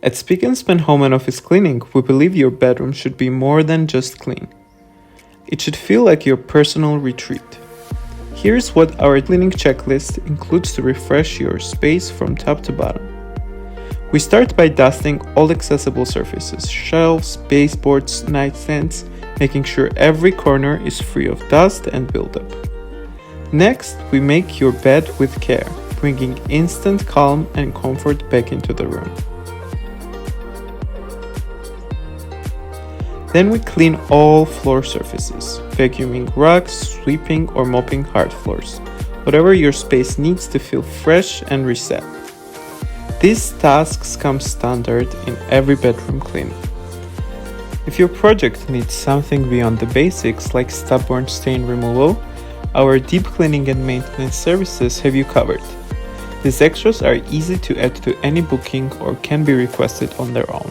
At SPIC and SPAN Home and Office Cleaning, we believe your bedroom should be more than just clean. It should feel like your personal retreat. Here's what our cleaning checklist includes to refresh your space from top to bottom. We start by dusting all accessible surfaces, shelves, baseboards, nightstands, making sure every corner is free of dust and buildup. Next, we make your bed with care, bringing instant calm and comfort back into the room. Then we clean all floor surfaces, vacuuming rugs, sweeping or mopping hard floors, whatever your space needs to feel fresh and reset. These tasks come standard in every bedroom cleaning. If your project needs something beyond the basics like stubborn stain removal, our deep cleaning and maintenance services have you covered. These extras are easy to add to any booking or can be requested on their own.